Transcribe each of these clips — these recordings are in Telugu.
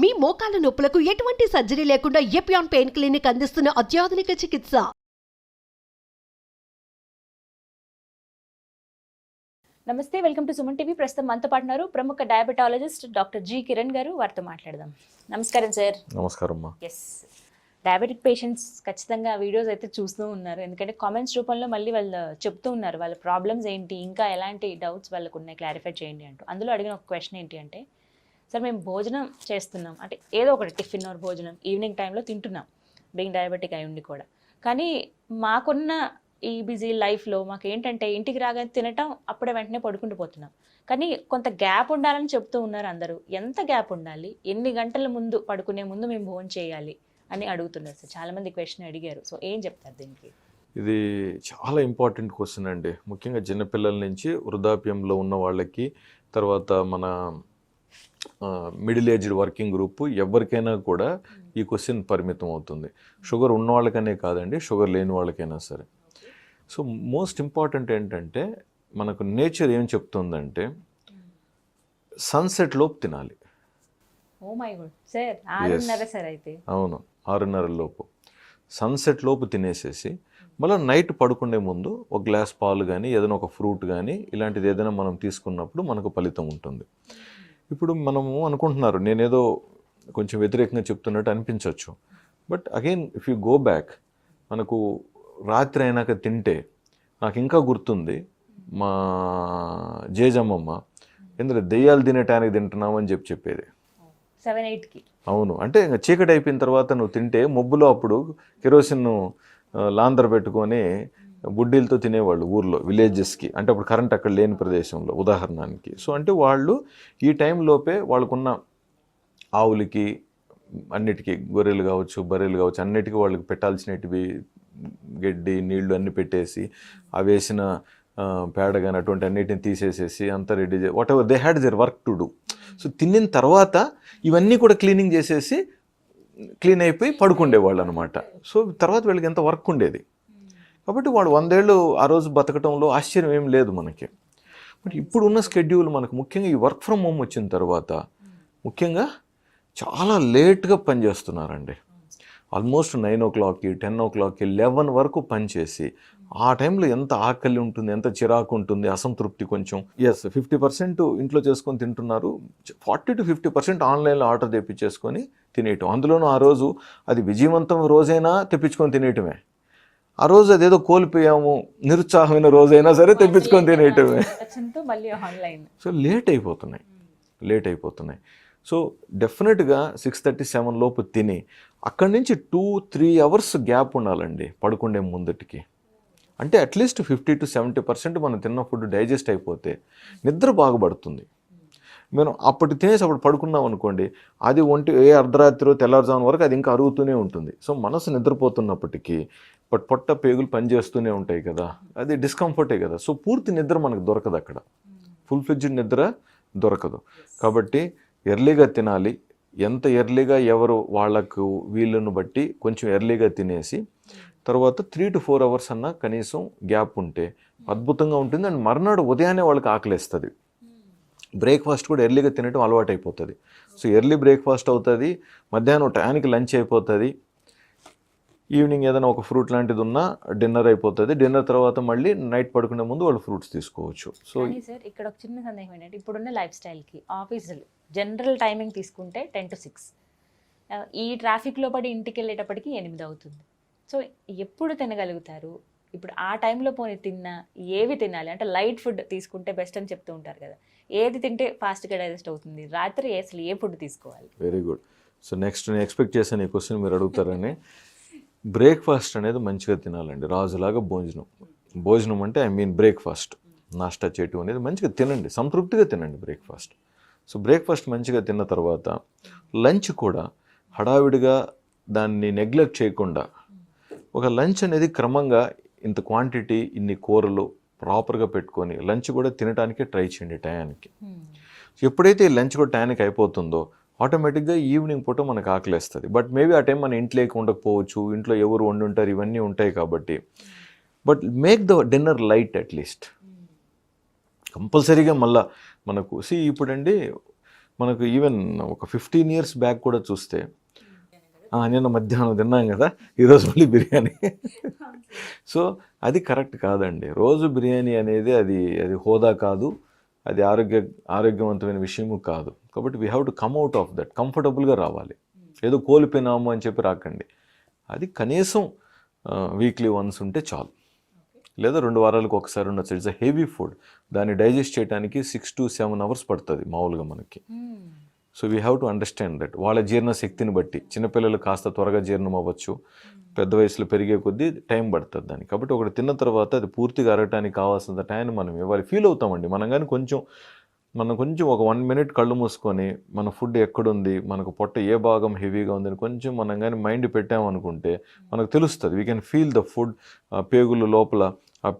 మీ మోకాల నొప్పులకు ఎటువంటి సర్జరీ లేకుండా ఎపియాన్ పెయిన్ క్లినిక్ అందిస్తున్న అత్యాధునిక చికిత్స. నమస్తే, వెల్కమ్ టు సుమన్ టీవీ. ప్రస్తుతం మనతో పాటున్నారు ప్రముఖ డయాబెటాలజిస్ట్ డాక్టర్ జి కిరణ్ గారు. వారితో మాట్లాడదాం. నమస్కారం సార్. నమస్కారం. ఎస్, డయాబెటిక్ పేషెంట్స్ ఖచ్చితంగా వీడియోస్ అయితే చూస్తూ ఉన్నారు, ఎందుకంటే కామెంట్స్ రూపంలో మళ్ళీ వాళ్ళు చెప్తూ ఉన్నారు వాళ్ళ ప్రాబ్లమ్స్ ఏంటి, ఇంకా ఎలాంటి డౌట్స్ వాళ్ళకు ఉన్నాయి, క్లారిఫై చేయండి అంటూ. అందులో అడిగిన ఒక క్వశ్చన్ ఏంటి అంటే, సార్ మేము భోజనం చేస్తున్నాం, అంటే ఏదో ఒకటి టిఫిన్ ఆర్ భోజనం ఈవినింగ్ టైంలో తింటున్నాం, బీయింగ్ డయాబెటిక్ అయి ఉండి కూడా. కానీ మాకున్న ఈ బిజీ లైఫ్లో మాకు ఏంటంటే ఇంటికి రాగానే తినటం, అప్పుడే వెంటనే పడుకుంటూ పోతున్నాం. కానీ కొంత గ్యాప్ ఉండాలని చెప్తూ ఉన్నారు అందరూ. ఎంత గ్యాప్ ఉండాలి, ఎన్ని గంటల ముందు పడుకునే ముందు మేము భోజనం చేయాలి అని అడుగుతున్నారు సార్. చాలామంది క్వశ్చన్ అడిగారు. సో ఏం చెప్తారు దీనికి? ఇది చాలా ఇంపార్టెంట్ క్వశ్చన్ అండి. ముఖ్యంగా చిన్నపిల్లల నుంచి వృద్ధాప్యంలో ఉన్న వాళ్ళకి, తర్వాత మన మిడిల్ ఏజ్డ్ వర్కింగ్ గ్రూప్ ఎవరికైనా కూడా ఈ క్వశ్చన్ పరిమితం అవుతుంది. షుగర్ ఉన్న వాళ్ళకనే కాదండి, షుగర్ లేని వాళ్ళకైనా సరే. సో మోస్ట్ ఇంపార్టెంట్ ఏంటంటే, మనకు నేచర్ ఏం చెప్తుందంటే సన్సెట్ లోపు తినాలి. Oh my God sir, 6:30 sir అయితే. అవును, 6:30 లోపు సన్సెట్ లోపు తినేసేసి మళ్ళీ నైట్ పడుకునే ముందు ఒక గ్లాస్ పాలు కానీ ఏదైనా ఒక ఫ్రూట్ కానీ ఇలాంటిది ఏదైనా మనం తీసుకున్నప్పుడు మనకు ఫలితం ఉంటుంది. ఇప్పుడు మనము అనుకుంటున్నారు నేనేదో కొంచెం వ్యతిరేకంగా చెప్తున్నట్టు అనిపించవచ్చు. But again if you go back, మనకు రాత్రి అయినాక తింటే, నాకు ఇంకా గుర్తుంది మా జేజమ్మమ్మ ఎందుకంటే దెయ్యాలు తినేటానికి తింటున్నామని చెప్పేది 7-8కి. అవును, అంటే ఇంకా చీకటి అయిపోయిన తర్వాత నువ్వు తింటే మొబ్బులో అప్పుడు కెరోసిన్ లాందర్ పెట్టుకొని బుడ్డీలతో తినేవాళ్ళు ఊర్లో, విలేజెస్కి. అంటే అప్పుడు కరెంట్ అక్కడ లేని ప్రదేశంలో ఉదాహరణకి. సో అంటే వాళ్ళు ఈ టైంలోపే వాళ్ళకున్న ఆవులకి అన్నిటికీ, గొర్రెలు కావచ్చు బర్రెలు కావచ్చు, అన్నిటికీ వాళ్ళకి పెట్టాల్సినవి గడ్డి నీళ్లు అన్నీ పెట్టేసి, ఆ వేసిన పేడ కానీ అటువంటి అన్నిటిని తీసేసేసి అంతా రెడీ చేసి what ever they had their work to do. So తినిన తర్వాత ఇవన్నీ కూడా క్లీనింగ్ చేసేసి క్లీన్ అయిపోయి పడుకుండేవాళ్ళు అనమాట. సో తర్వాత వీళ్ళకి ఎంత వర్క్ ఉండేది. కాబట్టి వాడు 100 ఏళ్ళు ఆ రోజు బతకటంలో ఆశ్చర్యం ఏం లేదు మనకి. బట్ ఇప్పుడున్న స్కెడ్యూల్ మనకు ముఖ్యంగా ఈ వర్క్ ఫ్రమ్ హోమ్ వచ్చిన తర్వాత ముఖ్యంగా చాలా లేట్గా పనిచేస్తున్నారండి. ఆల్మోస్ట్ 9 o'clockకి 10 o'clockకి 11 వరకు పనిచేసి ఆ టైంలో ఎంత ఆకలి ఉంటుంది, ఎంత చిరాకు ఉంటుంది, అసంతృప్తి కొంచెం. ఎస్, 50% ఇంట్లో చేసుకొని తింటున్నారు, 40 to 50% ఆన్లైన్లో ఆర్డర్ తెప్పించేసుకొని తినేయటం. అందులోనూ ఆ రోజు అది విజయవంతం రోజైనా తెప్పించుకొని తినేయటమే, ఆ రోజు అదేదో కోల్పోయాము నిరుత్సాహమైన రోజైనా సరే తెప్పించుకొని తినేయటమే. సో లేట్ అయిపోతున్నాయి. సో డెఫినెట్గా 6:37 లోపు తిని అక్కడి నుంచి 2-3 hours గ్యాప్ ఉండాలండి పడుకుండే ముందటికి. అంటే అట్లీస్ట్ 50 to 70% మనం తిన్న ఫుడ్ డైజెస్ట్ అయిపోతే నిద్ర బాగుపడుతుంది. మనం అప్పటి తినేసి అప్పుడు పడుకున్నాం అనుకోండి, అది అర్ధరాత్రి తెల్లారుజామున వరకు అది ఇంకా అరుగుతూనే ఉంటుంది. సో మనసు నిద్రపోతున్నప్పటికీ పొట్ట పేగులు పనిచేస్తూనే ఉంటాయి కదా, అది డిస్కంఫర్టే కదా. సో పూర్తి నిద్ర మనకు దొరకదు అక్కడ, ఫుల్ ఫ్లెడ్జ్డ్ నిద్ర దొరకదు. కాబట్టి ఎర్లీగా తినాలి. ఎంత ఎర్లీగా ఎవరు వాళ్ళకు వీళ్ళను బట్టి కొంచెం ఎర్లీగా తినేసి తర్వాత 3 to 4 hours అన్నా కనీసం గ్యాప్ ఉంటే అద్భుతంగా ఉంటుంది. అండ్ మర్నాడు ఉదయాన్నే వాళ్ళకి ఆకలిస్తుంది. బ్రేక్ఫాస్ట్ కూడా ఎర్లీగా తినడం అలవాటు అయిపోతుంది. సో ఎర్లీ బ్రేక్ఫాస్ట్ అవుతుంది, మధ్యాహ్నం టయానికి లంచ్ అయిపోతుంది, ఈవినింగ్ ఏదైనా ఒక ఫ్రూట్ లాంటిది ఉన్నా డిన్నర్ అయిపోతుంది. డిన్నర్ తర్వాత మళ్ళీ నైట్ పడుకునే ముందు వాళ్ళు ఫ్రూట్స్ తీసుకోవచ్చు. సో సార్ ఇక్కడ ఒక చిన్న సందేహం ఏంటంటే, ఇప్పుడున్న లైఫ్ స్టైల్కి ఆఫీసులు జనరల్ టైమింగ్ తీసుకుంటే 10 to 6, ఈ ట్రాఫిక్లో పడి ఇంటికి వెళ్ళేటప్పటికి 8 అవుతుంది. సో ఎప్పుడు తినగలుగుతారు? ఇప్పుడు ఆ టైంలో పోనీ తిన్నా ఏవి తినాలి? అంటే లైట్ ఫుడ్ తీసుకుంటే బెస్ట్ అని చెప్తూ ఉంటారు కదా, ఏది తింటే ఫాస్ట్గా డైజెస్ట్ అవుతుంది? రాత్రి అసలు ఏ ఫుడ్ తీసుకోవాలి? Very good. సో నెక్స్ట్ నేను ఎక్స్పెక్ట్ చేశాను ఈ క్వశ్చన్ మీరు అడుగుతారని. బ్రేక్ఫాస్ట్ అనేది మంచిగా తినాలండి, రాజులాగా భోజనం అంటే ఐ మీన్ బ్రేక్ఫాస్ట్, నాష్టా చేయటం అనేది మంచిగా తినండి, సంతృప్తిగా తినండి బ్రేక్ఫాస్ట్. సో బ్రేక్ఫాస్ట్ మంచిగా తిన్న తర్వాత లంచ్ కూడా హడావిడిగా దాన్ని నెగ్లెక్ట్ చేయకుండా ఒక లంచ్ అనేది క్రమంగా ఇంత క్వాంటిటీ ఇన్ని కూరలు ప్రాపర్గా పెట్టుకొని లంచ్ కూడా తినడానికి ట్రై చేయండి టయానికి. ఎప్పుడైతే ఈ లంచ్ కూడా టయానికి అయిపోతుందో ఆటోమేటిక్గా ఈవినింగ్ పూట మనకు ఆకలేస్తుంది. బట్ మేబీ ఆ టైం మన ఇంట్లోకి ఉండకపోవచ్చు, ఇంట్లో ఎవరు వండి ఉంటారు, ఇవన్నీ ఉంటాయి కాబట్టి. But make the dinner light at least. కంపల్సరీగా మళ్ళీ మనకు ఇప్పుడండి మనకు ఈవెన్ ఒక 15 years బ్యాక్ కూడా చూస్తే నిన్న మధ్యాహ్నం తిన్నాం కదా, ఈరోజు మళ్ళీ బిర్యానీ. సో అది కరెక్ట్ కాదండి. రోజు బిర్యానీ అనేది అది హోదా కాదు, అది ఆరోగ్యవంతమైన విషయము కాదు. కాబట్టి we have to come out of that. కంఫర్టబుల్గా రావాలి. ఏదో కోల్పోయినాము అని చెప్పి రాకండి. అది కనీసం వీక్లీ వన్స్ ఉంటే చాలు, లేదా 2 వారాలకు ఒకసారి ఉండొచ్చు. It's a heavy food. దాన్ని డైజెస్ట్ చేయడానికి 6 to 7 hours పడుతుంది మామూలుగా మనకి. So we have to understand that. వాళ్ళ జీర్ణ శక్తిని బట్టి చిన్నపిల్లలు కాస్త త్వరగా జీర్ణం అవ్వచ్చు, పెద్ద వయసులో పెరిగే కొద్దీ టైం పడుతుంది దానికి. కాబట్టి ఒకటి తిన్న తర్వాత అది పూర్తిగా అరగటానికి కావాల్సిన టైం మనం ఇవ్వాలి. ఫీల్ అవుతామండి మనం, కానీ మనం కొంచెం ఒక 1 minute కళ్ళు మూసుకొని మన ఫుడ్ ఎక్కడుంది, మనకు పొట్ట ఏ భాగం హెవీగా ఉందని కొంచెం మనం కానీ మైండ్ పెట్టామనుకుంటే మనకు తెలుస్తుంది. We can feel the food. పేగులు లోపల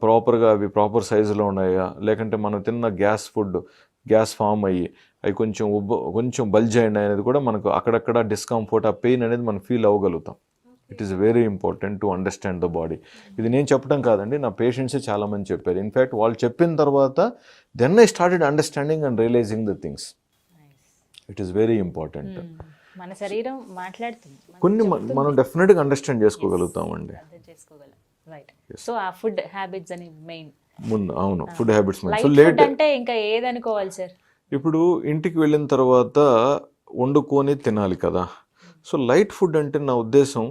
ప్రాపర్గా అవి ప్రాపర్ సైజులో ఉన్నాయా, లేకంటే మనం తిన్న గ్యాస్ ఫామ్ అయ్యి అవి కొంచెం బల్జ్ అయినాయి అనేది కూడా మనకు అక్కడక్కడ డిస్కంఫర్ట్, ఆ పెయిన్ అనేది మనం ఫీల్ అవ్వగలుగుతాం. It is very important to understand the body. ఇది నేను చెప్పడం కాదండి, నా పేషెంట్సే చాలామంది చెప్పారు. ఇన్ఫ్యాక్ట్ వాళ్ళు చెప్పిన తర్వాత then I started understanding and realising the things. It is very important. మన శరీరం మాట్లాడుతుంది, కొన్ని మనం డెఫినెట్గా అండర్స్టాండ్ చేసుకోగలుగుతామండి. రైట్. సో ఆ ఫుడ్ హ్యాబిట్స్ అని మెయిన్ ముందు. అవును, ఫుడ్ హ్యాబిట్స్. సో లేట్ అంటే ఇంకా ఏదనుకోవాలి సార్? ఇప్పుడు ఇంటికి వెళ్ళిన తర్వాత వండుకొని తినాలి కదా. సో లైట్ ఫుడ్ అంటే నా ఉద్దేశం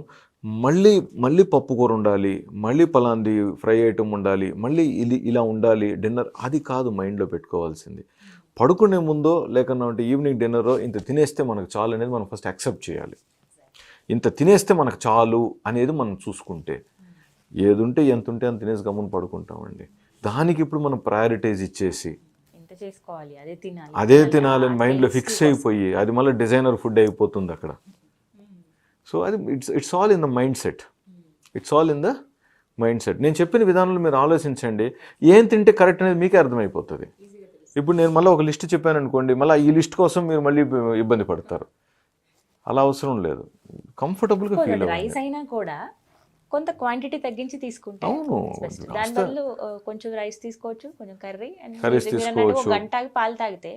మళ్ళీ పప్పు కూర ఉండాలి, మళ్ళీ పలాంది ఫ్రై ఐటమ్ ఉండాలి, మళ్ళీ ఇలా ఉండాలి డిన్నర్, అది కాదు మైండ్లో పెట్టుకోవాల్సింది. పడుకునే ముందో లేకపోతే ఈవినింగ్ డిన్నరో ఇంత తినేస్తే మనకు చాలు అనేది మనం ఫస్ట్ యాక్సెప్ట్ చేయాలి. ఇంత తినేస్తే మనకు చాలు అనేది మనం చూసుకుంటే, ఏది ఉంటే ఎంత ఉంటే అంత తినేసి గమ్మున పడుకుంటామండి. దానికి ఇప్పుడు మనం ప్రయారిటైజ్ ఇచ్చేసి అదే తినాలని మైండ్లో ఫిక్స్ అయిపోయి అది మళ్ళీ డిజైనర్ ఫుడ్ అయిపోతుంది అక్కడ. సో అది it's all in the mind set. నేను చెప్పిన విధానంలో మీరు ఆలోచించండి. ఏం తింటే కరెక్ట్ అనేది మీకే అర్థమైపోతుంది. ఇప్పుడు నేను మళ్ళీ ఒక లిస్ట్ చెప్పాను అనుకోండి, మళ్ళీ ఈ లిస్ట్ కోసం మీరు మళ్ళీ ఇబ్బంది పడతారు. అలా అవసరం లేదు. కంఫర్టబుల్గా ఫీల్ అవ్వండి. రైస్ అయినా కూడా కొంత క్వాంటిటీ తగ్గించి తీసుకుంటే దానివల్ల కొంచెం రైస్ తీసుకోవచ్చు, కొంచెం కర్రీస్ తీసుకోవచ్చు, గంట పాలు తాగితే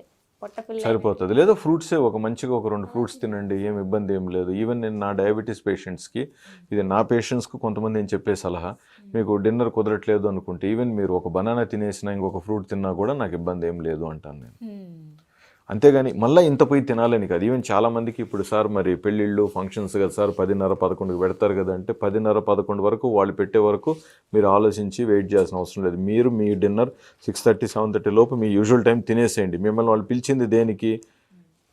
సరిపోతుంది. లేదా ఫ్రూట్సే మంచిగా ఒక 2 ఫ్రూట్స్ తినండి, ఏం ఇబ్బంది ఏం లేదు. ఈవెన్ నేను నా డయాబెటీస్ పేషెంట్స్కి, ఇది నా పేషెంట్స్కి కొంతమంది నేను చెప్పే సలహా, మీకు డిన్నర్ కుదరట్లేదు అనుకుంటే ఈవెన్ మీరు ఒక బనానా తినేసినా ఇంకొక ఫ్రూట్ తిన్నా కూడా నాకు ఇబ్బంది ఏం లేదు అంటాను నేను. అంతేగాని మళ్ళీ ఇంత పోయి తినాలని కాదు. ఈవెన్ చాలామందికి ఇప్పుడు సార్ మరి పెళ్ళిళ్ళు ఫంక్షన్స్ కదా సార్ 10:30-11కి పెడతారు కదా అంటే 10:30-11 వరకు వాళ్ళు పెట్టే వరకు మీరు ఆలోచించి వెయిట్ చేయాల్సిన అవసరం లేదు. మీరు మీ డిన్నర్ 6:30-7:30 లోపు మీ యూజువల్ టైం తినేసేయండి. మిమ్మల్ని వాళ్ళు పిలిచింది దేనికి?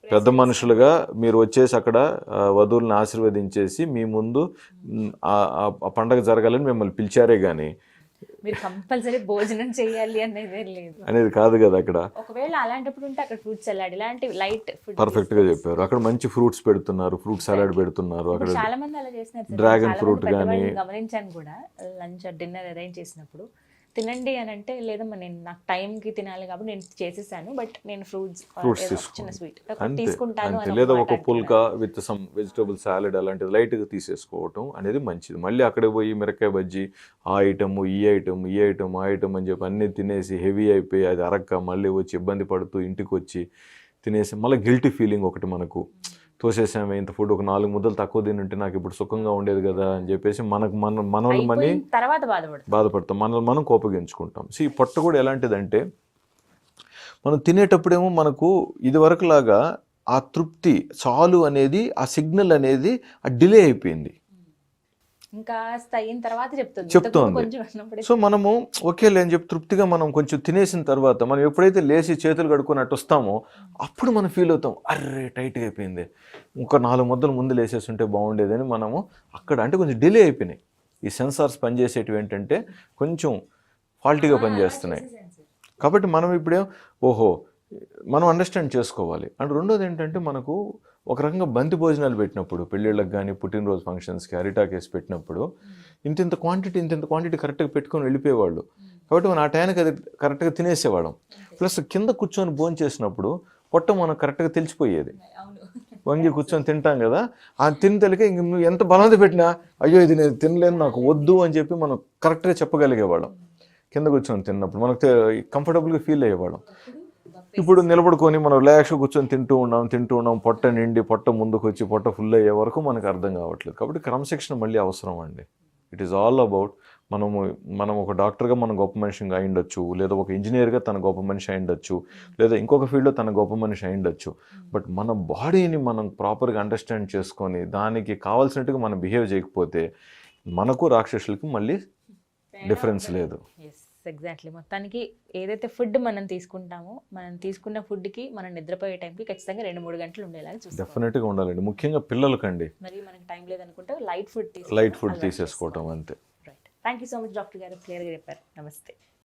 పెద్ద మనుషులుగా మీరు వచ్చేసి అక్కడ వధువులను ఆశీర్వదించేసి మీ ముందు ఆ పండగ జరగాలని మిమ్మల్ని పిలిచారే కానీ మీరు కంపల్సరీ భోజనం చేయాలి అనేది కాదు కదా. అక్కడ ఒకవేళ అలాంటప్పుడు ఉంటే అక్కడ ఫ్రూట్ సలాడ్ ఇలాంటి లైట్ ఫుడ్ పర్ఫెక్ట్ గా చెప్పారు. అక్కడ మంచి ఫ్రూట్స్ పెడుతున్నారు, ఫ్రూట్ సలాడ్ పెడుతున్నారు. అక్కడ చాలా మంది అలా చేస్తున్నారు. డ్రాగన్ ఫ్రూట్ గానీ గమనించాను కూడా. లంచ్ డిన్నర్ అరేంజ్ చేసినప్పుడు తినండి అని అంటే, లేదమ్మా నేను నాకు టైంకి తినాలి కాబట్టి నేను చేసేసాను, బట్ నేను ఫ్రూట్స్ చిన్న స్వీట్ తీసుకుంటాను, లేదా ఒక పుల్కా విత్ సమ్ వెజిటబుల్ సాలెడ్ అలాంటిది లైట్గా తీసేసుకోవటం అనేది మంచిది. మళ్ళీ అక్కడికి పోయి మిరకాయ బజ్జీ ఆ ఐటమ్ ఈ ఐటమ్ అని చెప్పి అన్నీ తినేసి హెవీ అయిపోయి అది అరక్క మళ్ళీ వచ్చి ఇబ్బంది పడుతూ ఇంటికి వచ్చి తినేసి మళ్ళీ గిల్టీ ఫీలింగ్ ఒకటి మనకు, తోసేసామే ఇంత ఫుడ్ ఒక 4 ముద్దలు తక్కువ తింటే నాకు ఇప్పుడు సుఖంగా ఉండేది కదా అని చెప్పేసి మనల్ని తర్వాత బాధపడతాం, మనం కోపగించుకుంటాం. సో ఈ పొట్ట కూడా ఎలాంటిదంటే, మనం తినేటప్పుడేమో మనకు ఇదివరకు లాగా ఆ తృప్తి చాలు అనేది, ఆ సిగ్నల్ అనేది ఆ డిలే అయిపోయింది, చెప్తోంది. సో మనము ఓకేలే అని చెప్పి తృప్తిగా మనం కొంచెం తినేసిన తర్వాత మనం ఎప్పుడైతే లేచి చేతులు కడుక్కున్నట్టు వస్తామో అప్పుడు మనం ఫీల్ అవుతాం, అర్రే టైట్గా అయిపోయింది, ఇంకా 4 ముద్దలు ముందు లేసేస్తుంటే బాగుండేదని మనము అక్కడ అంటే కొంచెం డిలే అయిపోయినాయి. ఈ సెన్సార్స్ పనిచేసేటివి ఏంటంటే కొంచెం ఫాల్టీగా పనిచేస్తున్నాయి. కాబట్టి మనం ఇప్పుడే మనం అండర్స్టాండ్ చేసుకోవాలి. అండ్ రెండోది ఏంటంటే, మనకు ఒక రకంగా బంతి భోజనాలు పెట్టినప్పుడు పెళ్ళిళ్ళకి కానీ పుట్టినరోజు ఫంక్షన్స్కి అరిటాక్ వేసి పెట్టినప్పుడు ఇంత క్వాంటిటీ కరెక్ట్గా పెట్టుకొని వెళ్ళిపోయేవాళ్ళు. కాబట్టి మనం ఆ టైంకి అది కరెక్ట్గా తినేసేవాళ్ళం. ప్లస్ కింద కూర్చొని భోజనం చేసినప్పుడు పొట్ట మనం కరెక్ట్గా తెలిసిపోయేది. వంగి కూర్చొని తింటాం కదా, ఆ తినతలికే ఇంక నువ్వు ఎంత బలవంత పెట్టినా అయ్యో ఇది నేను తినలేను నాకు వద్దు అని చెప్పి మనం కరెక్ట్గా చెప్పగలిగేవాళ్ళం. కింద కూర్చొని తిన్నప్పుడు మనకు కంఫర్టబుల్గా ఫీల్ అయ్యేవాళ్ళం. ఇప్పుడు నిలబడుకొని మనం రిలాక్స్గా కూర్చొని తింటూ ఉన్నాం పొట్ట నిండి పొట్ట ముందుకు వచ్చి పొట్ట ఫుల్ అయ్యే వరకు మనకు అర్థం కావట్లేదు. కాబట్టి క్రమశిక్షణ మళ్ళీ అవసరం అండి. ఇట్ ఈస్ ఆల్ అబౌట్ మనం ఒక డాక్టర్గా మనం గొప్ప మనిషిగా అయిండొచ్చు, లేదా ఒక ఇంజనీర్గా తన గొప్ప మనిషి అయిండొచ్చు, లేదా ఇంకొక ఫీల్డ్లో తన గొప్ప మనిషి అయిండొచ్చు. బట్ మన బాడీని మనం ప్రాపర్గా అండర్స్టాండ్ చేసుకొని దానికి కావాల్సినట్టుగా మనం బిహేవ్ చేయకపోతే మనకు రాక్షసులకి మళ్ళీ డిఫరెన్స్ లేదు. ఎగ్జాక్ట్లీ. మొత్తానికి ఏదైతే ఫుడ్ మనం తీసుకుంటామో మనం తీసుకున్న ఫుడ్కి మనం నిద్రపోయే టైంకి ఖచ్చితంగా 2-3 గంటలు ఉండేలాగా చూస్తాం. డెఫినెట్గా ఉండాలండి, ముఖ్యంగా పిల్లలకండి. మరి మనకి టైం లేదనుకుంటే లైట్ ఫుడ్ తీసేసుకోవటం అంతే. Right. Thank you so much doctor గారు, క్లియర్గా చెప్పారు. నమస్తే.